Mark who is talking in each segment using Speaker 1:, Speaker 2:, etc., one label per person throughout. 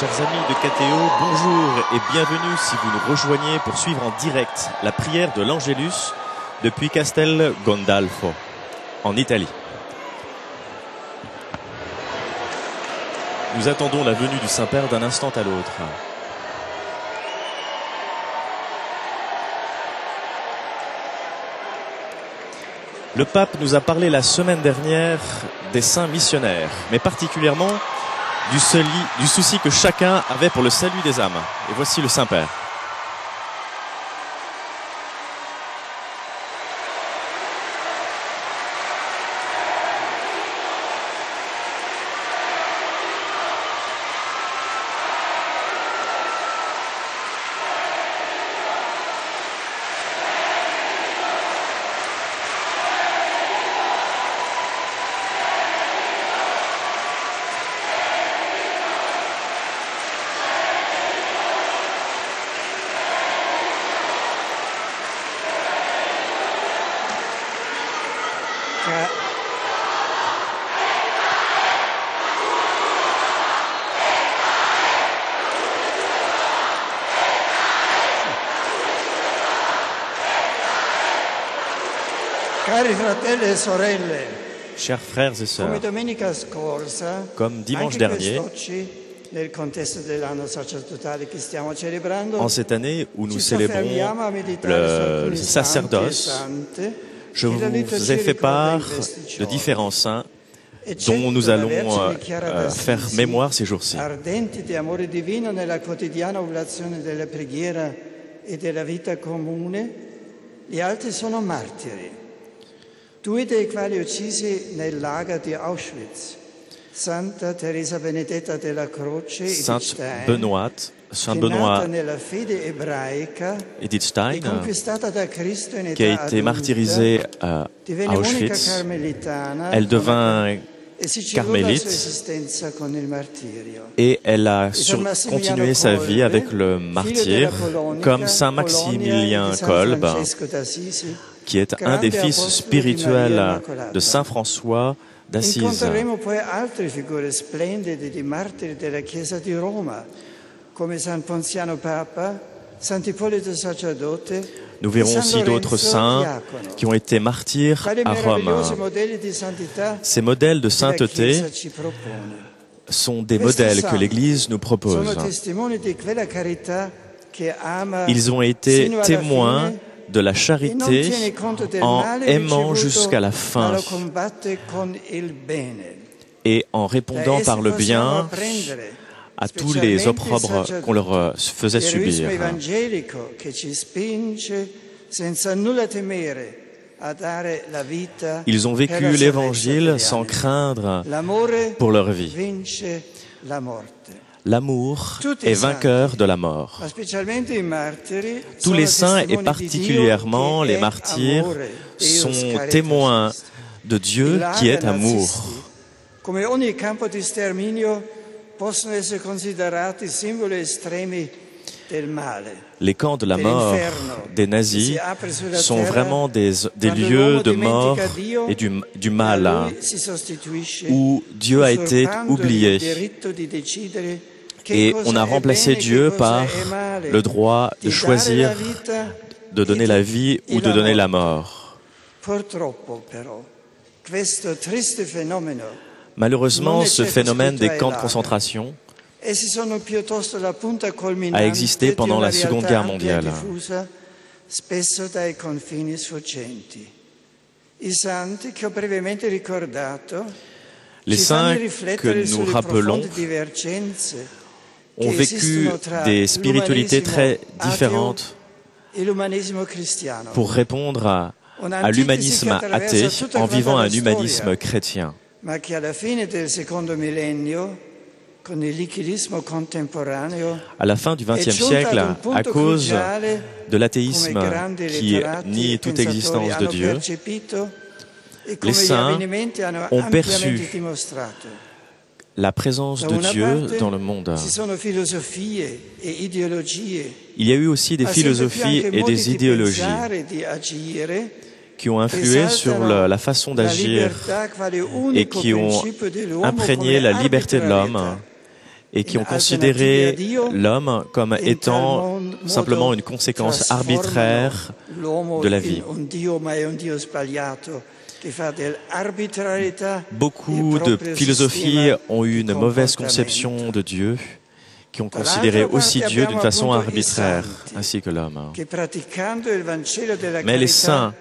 Speaker 1: Chers amis de KTO, bonjour et bienvenue si vous nous rejoignez pour suivre en direct la prière de l'Angélus depuis Castel Gandolfo, en Italie. Nous attendons la venue du Saint-Père d'un instant à l'autre. Le pape nous a parlé la semaine dernière des saints missionnaires, mais particulièrement du souci que chacun avait pour le salut des âmes. Et voici le Saint-Père.
Speaker 2: Cari fratelli e sorelle,
Speaker 1: Chers frères et sœurs,
Speaker 2: come domenica scorsa,
Speaker 1: comme dimanche
Speaker 2: anche
Speaker 1: dernier,
Speaker 2: quest'oggi, nel contesto dell'anno sacerdotale che stiamo celebrando,
Speaker 1: en cette année où nous
Speaker 2: ci
Speaker 1: célébrons
Speaker 2: soffermiamo a meditare su
Speaker 1: le
Speaker 2: alcuni
Speaker 1: sacerdoce,
Speaker 2: santi e sante
Speaker 1: je
Speaker 2: che la
Speaker 1: vous
Speaker 2: liturgia
Speaker 1: ai fait
Speaker 2: ricorda
Speaker 1: part
Speaker 2: in questi
Speaker 1: de
Speaker 2: giorni.
Speaker 1: différents saints
Speaker 2: E
Speaker 1: dont nous
Speaker 2: certo, la
Speaker 1: allons
Speaker 2: Vergine Chiara d'Assisi,
Speaker 1: faire mémoire ces jours-ci.
Speaker 2: ardenti di amore divino nella quotidiana oblazione della preghiera e della vita comune, gli altri sono martiri. Due dei quali uccisi nel lager di Auschwitz, Santa Teresa Benedetta della Croce
Speaker 1: Saint
Speaker 2: Stein,
Speaker 1: Benoît, Saint Benoît
Speaker 2: nella fede ebraica
Speaker 1: Edith
Speaker 2: e
Speaker 1: Stein,
Speaker 2: conquistata da Cristo in
Speaker 1: qui a
Speaker 2: età
Speaker 1: été
Speaker 2: adulta,
Speaker 1: martyrisée à
Speaker 2: divenne unica
Speaker 1: Auschwitz.
Speaker 2: carmelitana,
Speaker 1: Elle devint
Speaker 2: e si cellò la
Speaker 1: carmélite
Speaker 2: sua esistenza con il martirio.
Speaker 1: et elle a
Speaker 2: Massimiliano
Speaker 1: continué sa vie
Speaker 2: Kolbe,
Speaker 1: avec le
Speaker 2: figlio
Speaker 1: martyr,
Speaker 2: della Polonica,
Speaker 1: comme Saint
Speaker 2: Polonia,
Speaker 1: Maximilien
Speaker 2: di San
Speaker 1: Kolbe,
Speaker 2: Francesco d'Assisi,
Speaker 1: qui est un des fils
Speaker 2: grande
Speaker 1: spirituels
Speaker 2: apostolo di Maria Immacolata.
Speaker 1: de Saint François d'Assise.
Speaker 2: Incontreremo poi altre figure splendide di martiri della Chiesa di Roma, come San Ponziano Papa, Sant'Ippolito Sacerdote.
Speaker 1: Nous verrons aussi d'autres saints qui ont été martyrs à Rome. Ces modèles de sainteté sont des modèles que l'Église nous propose. Ils ont été témoins de la charité en aimant jusqu'à la fin et en répondant par le bien à tous les opprobres qu'on leur faisait subir. Ils ont vécu l'Évangile sans craindre pour leur vie. L'amour est vainqueur de la mort. Tous les saints et particulièrement les martyrs sont témoins de Dieu qui est amour. Les camps de la mort des nazis sont vraiment des lieux de mort et du mal où Dieu a été oublié. Et on a remplacé Dieu par le droit de choisir de donner la vie ou de donner la mort. Malheureusement, ce phénomène des camps de concentration a existé pendant la Seconde Guerre mondiale. Les saints que nous rappelons ont vécu des spiritualités très différentes pour répondre à l'humanisme athée en vivant un humanisme chrétien. À la fin du XXe siècle, à cause de l'athéisme qui nie toute existence de Dieu, les saints ont perçu la présence de Dieu dans le monde. Il y a eu aussi des philosophies et des idéologies qui ont influé sur la façon d'agir et qui ont imprégné la liberté de l'homme et qui ont considéré l'homme comme étant simplement une conséquence arbitraire de la vie. Beaucoup de philosophies ont eu une mauvaise conception de Dieu, qui ont considéré aussi Dieu d'une façon arbitraire, ainsi que l'homme. Mais les saints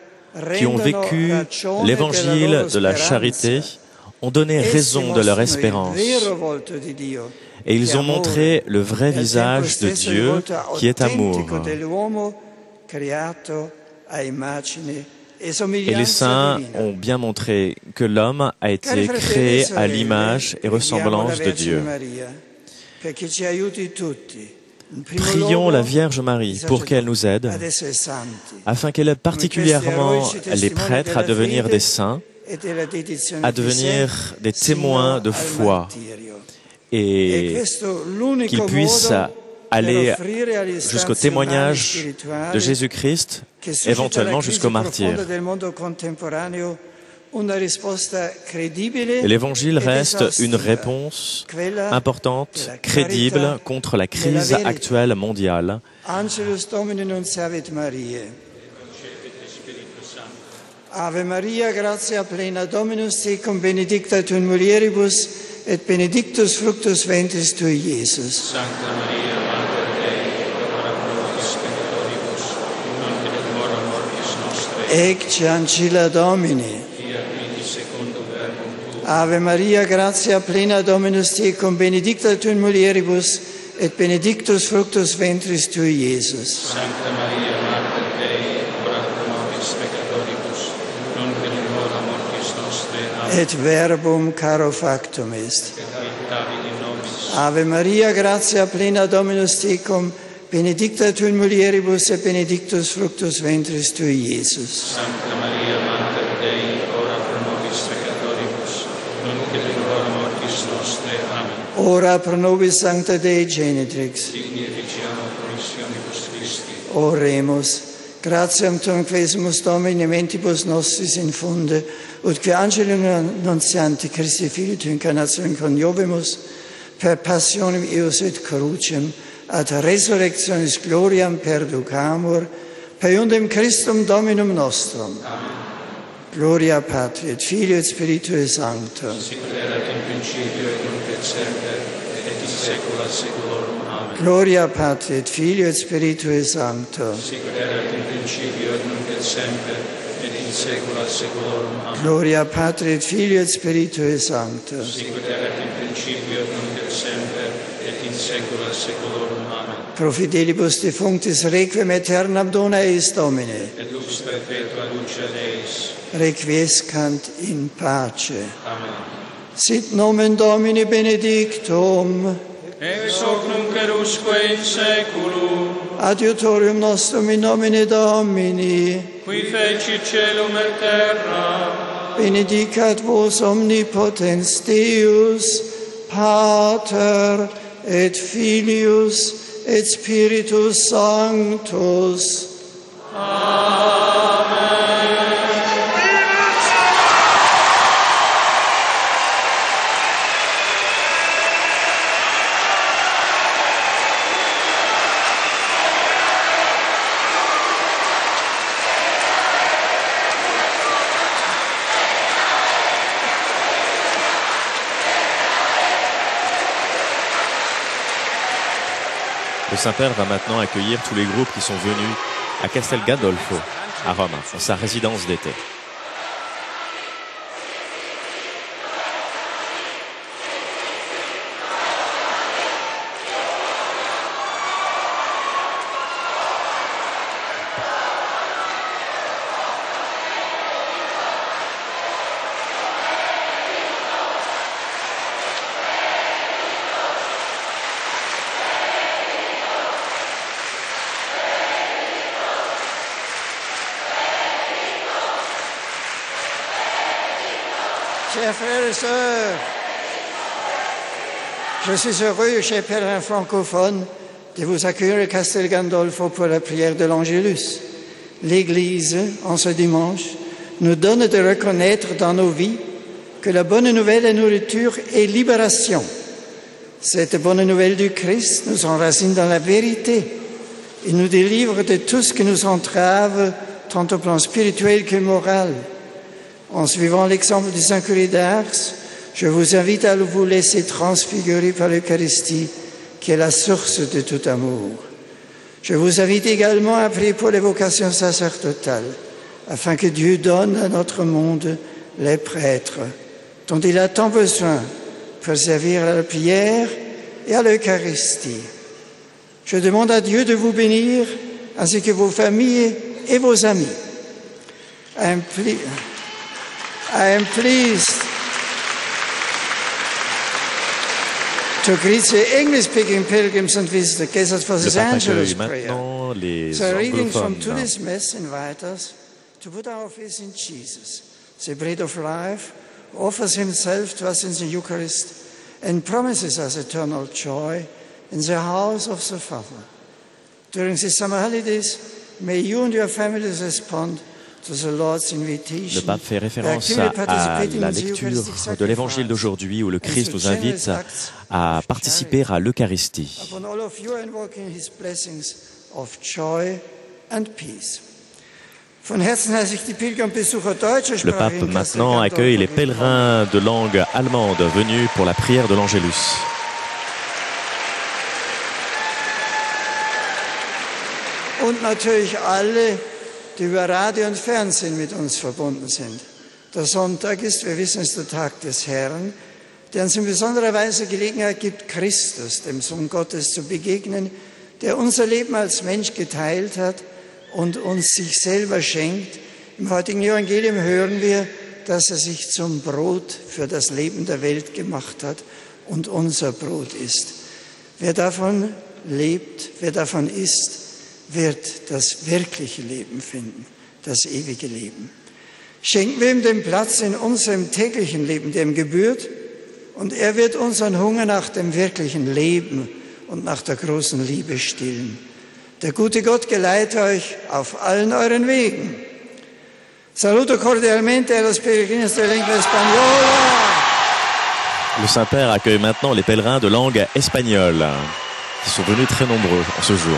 Speaker 1: qui ont vécu l'évangile de la charité ont donné raison de leur espérance. Et ils ont montré le vrai visage de Dieu qui est amour. Et les saints ont bien montré que l'homme a été créé à l'image et ressemblance de Dieu. Prions la Vierge Marie pour qu'elle nous aide, afin qu'elle aide particulièrement les prêtres à devenir des saints, à devenir des témoins de foi, et qu'ils puissent aller jusqu'au témoignage de Jésus-Christ, éventuellement jusqu'au martyr. Et l'Évangile reste une réponse importante, crédible contre la crise actuelle mondiale.
Speaker 2: Ave Maria, gratia plena, Dominus tecum, benedicta tu in mulieribus, et benedictus fructus ventris tui, Iesus. Sancta Maria, Mater Dei, ora pro nobis peccatoribus, nunc et in hora mortis nostrae. Ecce ancilla Domini. Fiat mihi secundum verbum tuum. Ave Maria, gratia plena, Dominus tecum, benedicta tu in mulieribus, et benedictus fructus ventris tui, Iesus. Sancta Maria, Mater Dei, ora pro nobis peccatoribus, nunc et in hora mortis nostrae. Amen. Et verbum caro factum est. Ave Maria, gratia plena, Dominus tecum, benedicta tu in mulieribus, et benedictus fructus ventris tui, Iesus. Sancta Maria, Mater Dei, ora pro nobis peccatoribus, nunc et in hora mortis nostrae. Amen. Ora pro nobis Sancta Dei Genitrix. Digni efficiamur promissionibus Christi. Oremus. Gratiam tuam quesumus Domini mentibus nostris infunde, ut que angelum annuntianti Christi Filii tu incarnationem coniovimus, per passionem eius et crucem, ad resurrectionis gloriam perducamur, per iundem Christum Dominum nostrum. Amen. Gloria Patri et Filii et Spiritui Sancto. Sicut erat in principio et nunc et semper, et in saecula saeculorum. Amen. Gloria Patri et Filii et Spiritui Sancto. Sicut erat in principio et nunc et semper, et in saecula saeculorum. Amen. Gloria Patri et Filii et Spiritui Sancto. Sicut erat in principio et nunc et semper, et in saecula saeculorum. Amen. Pro fidelibus defunctis requiem aeternam dona eis Domine. Et lux perpetua luce eis. Requiescant in pace. Amen. Sit nomen Domini benedictum. Ex hoc nunc erusque in saeculum. Adiutorium nostrum in nomine Domini. Qui feci celum et terra. Benedicat vos omnipotens Deus, Pater et Filius et Spiritus Sanctus. Amen.
Speaker 1: Le Saint-Père va maintenant accueillir tous les groupes qui sont venus à Castel Gandolfo, à Rome, dans sa résidence d'été.
Speaker 2: Chers frères et sœurs, je suis heureux, chers pèlerins francophones, de vous accueillir à Castel Gandolfo pour la prière de l'Angélus. L'Église, en ce dimanche, nous donne de reconnaître dans nos vies que la bonne nouvelle est nourriture et libération. Cette bonne nouvelle du Christ nous enracine dans la vérité et nous délivre de tout ce qui nous entrave, tant au plan spirituel que moral. En suivant l'exemple du Saint Curé d'Ars, je vous invite à vous laisser transfigurer par l'Eucharistie, qui est la source de tout amour. Je vous invite également à prier pour les vocations sacerdotales, afin que Dieu donne à notre monde les prêtres dont il a tant besoin pour servir à la prière et à l'Eucharistie. Je demande à Dieu de vous bénir, ainsi que vos familles et vos amis. I am pleased to greet the English-speaking pilgrims and visitors gathered for this Angelus prayer. The readings from today's Mass invite us to put our faith in Jesus, the bread of life, offers himself to us in the Eucharist and promises us eternal joy in the house of the Father. During the summer holidays, may you and your families respond to the Lord's invitation.
Speaker 1: Le pape fait référence à la lecture de l'évangile d'aujourd'hui où le Christ nous invite à participer à l'Eucharistie.
Speaker 2: Upon all of you invoking his blessings of joy and peace.
Speaker 1: Le pape maintenant accueille les pèlerins de langue allemande venus pour la prière de l'Angélus.
Speaker 2: Und natürlich alle, die über Radio und Fernsehen mit uns verbunden sind. Der Sonntag ist, wir wissen, es der Tag des Herrn, der uns in besonderer Weise Gelegenheit gibt, Christus, dem Sohn Gottes, zu begegnen, der unser Leben als Mensch geteilt hat und uns sich selber schenkt. Im heutigen Evangelium hören wir, dass er sich zum Brot für das Leben der Welt gemacht hat und unser Brot ist. Wer davon lebt, wer davon isst, wird das wirkliche Leben finden, das ewige Leben. Schenken wir ihm den Platz in unserem täglichen Leben, der ihm gebührt, und er wird unseren Hunger nach dem wirklichen Leben und nach der großen Liebe stillen. Der gute Gott geleite euch auf allen euren Wegen. Saluto cordialmente los peregrinos de lengua española.
Speaker 1: Le Saint-Père accueille maintenant les pèlerins de langue espagnole, qui sont venus très nombreux en ce jour.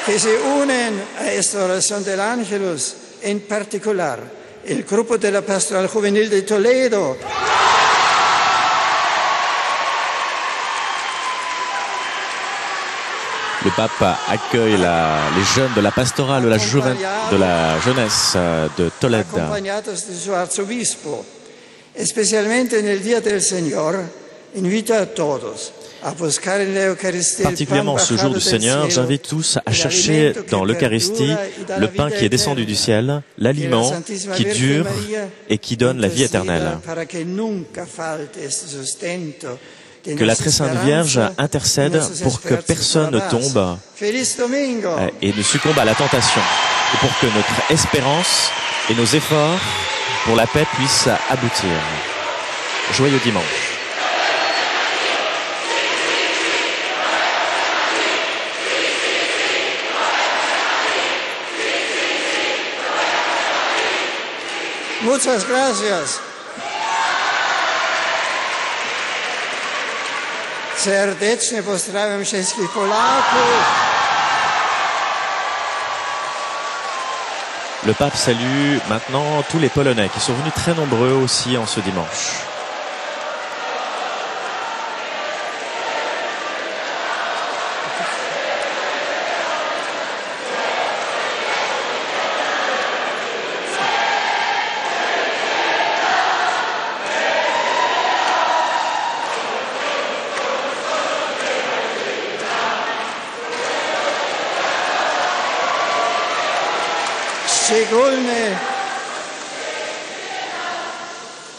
Speaker 2: Que se unen a esta oración del Ángelus, en particular el grupo de la Pastoral Juvenil de Toledo.
Speaker 1: Le pape accueille les jeunes de la pastorale de la jeunesse de Toledo.
Speaker 2: Acompañados de su arzobispo, especialmente en el Día del Señor, invita a todos.
Speaker 1: Particulièrement ce jour du Seigneur, j'invite tous à chercher dans l'Eucharistie le pain qui est descendu du ciel, l'aliment qui dure et qui donne la vie éternelle. Que la très sainte Vierge intercède pour que personne ne tombe et ne succombe à la tentation, et pour que notre espérance et nos efforts pour la paix puissent aboutir. Joyeux dimanche.
Speaker 2: Muchas gracias. Serdecznie pozdrawiam wszystkich Polaków.
Speaker 1: Le pape salue maintenant tous les Polonais qui sont venus très nombreux aussi en ce dimanche.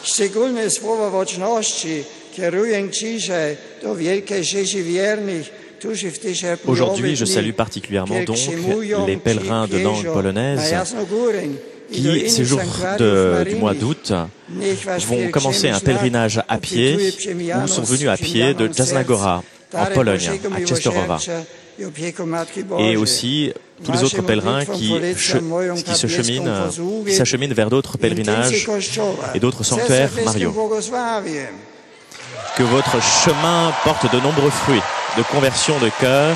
Speaker 2: Szczególne słowa wdzięczności kieruję dzisiaj do wielkiej rzezi wiernych, którzy w tych
Speaker 1: Aujourd'hui, je salue particulièrement donc les pèlerins de langue polonaise qui, ces jours du mois d'août, vont commencer un pèlerinage à pied ou sont venus à pied de Jasna Góra en Pologne, à Częstochowa. Et aussi tous les autres pèlerins qui s'acheminent vers d'autres pèlerinages et d'autres sanctuaires mariaux. Que votre chemin porte de nombreux fruits de conversion de cœur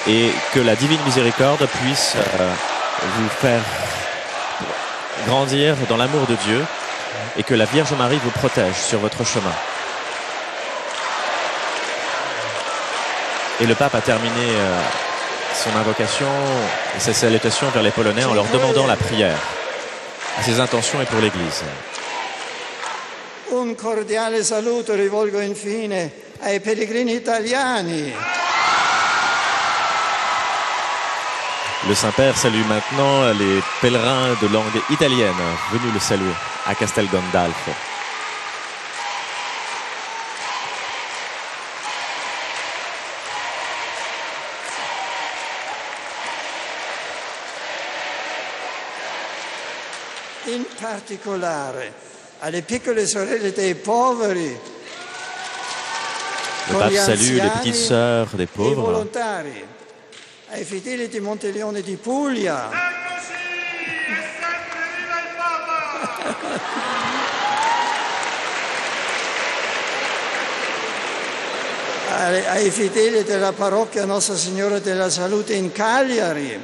Speaker 1: et que la divine miséricorde puisse vous faire grandir dans l'amour de Dieu et que la Vierge Marie vous protège sur votre chemin. Et le pape a terminé son invocation et sa salutation vers les Polonais en leur demandant la prière à ses intentions et pour l'Église.
Speaker 2: Un cordiale saluto rivolgo infine ai pellegrini italiani.
Speaker 1: Le Saint-Père salue maintenant les pèlerins de langue italienne venus le saluer à Castel Gandolfo.
Speaker 2: In particolare alle piccole sorelle dei poveri.
Speaker 1: Le pape salue les petites sœurs des pauvres.
Speaker 2: Ai fedeli di Monteleone di Puglia. Ai fedeli della parrocchia Nostra Signora della Salute in Cagliari.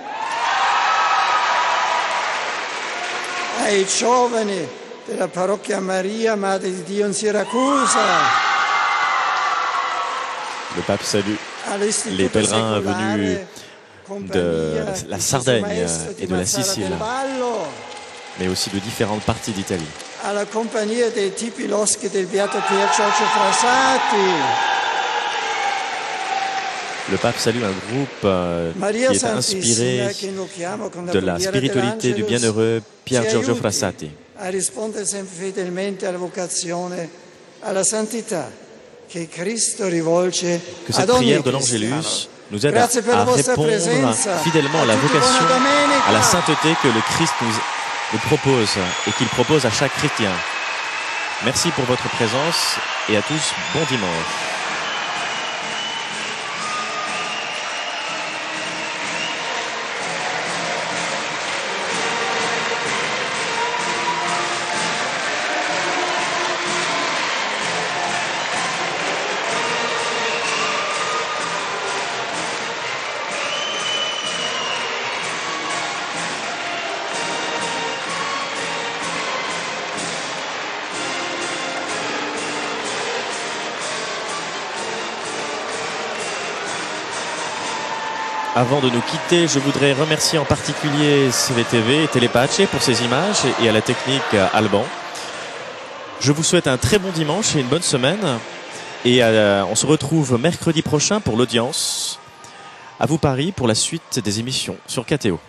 Speaker 2: Ai giovani della parrocchia Maria Madre di Dio in Siracusa.
Speaker 1: Le pape salue les pèlerins venus de la Sardaigne et de la Sicile, mais aussi de différentes parties d'Italie.
Speaker 2: Alla compagnia dei tipi loschi del Beato Pier Giorgio Frassati.
Speaker 1: Le pape salue un groupe qui est inspiré de la spiritualité du bienheureux Pier Giorgio Frassati.
Speaker 2: A rispondere sempre fedelmente alla vocazione alla santità che Cristo rivolge
Speaker 1: que cette prière de l'Angélus nous aide à répondre fidèlement à la vocation, à la sainteté que le Christ nous propose et qu'il propose à chaque chrétien. Merci pour votre présence et à tous, bon dimanche. Avant de nous quitter, je voudrais remercier en particulier CVTV et Telepace pour ces images et à la technique Alban. Je vous souhaite un très bon dimanche et une bonne semaine. Et on se retrouve mercredi prochain pour l'audience. À vous Paris pour la suite des émissions sur KTO.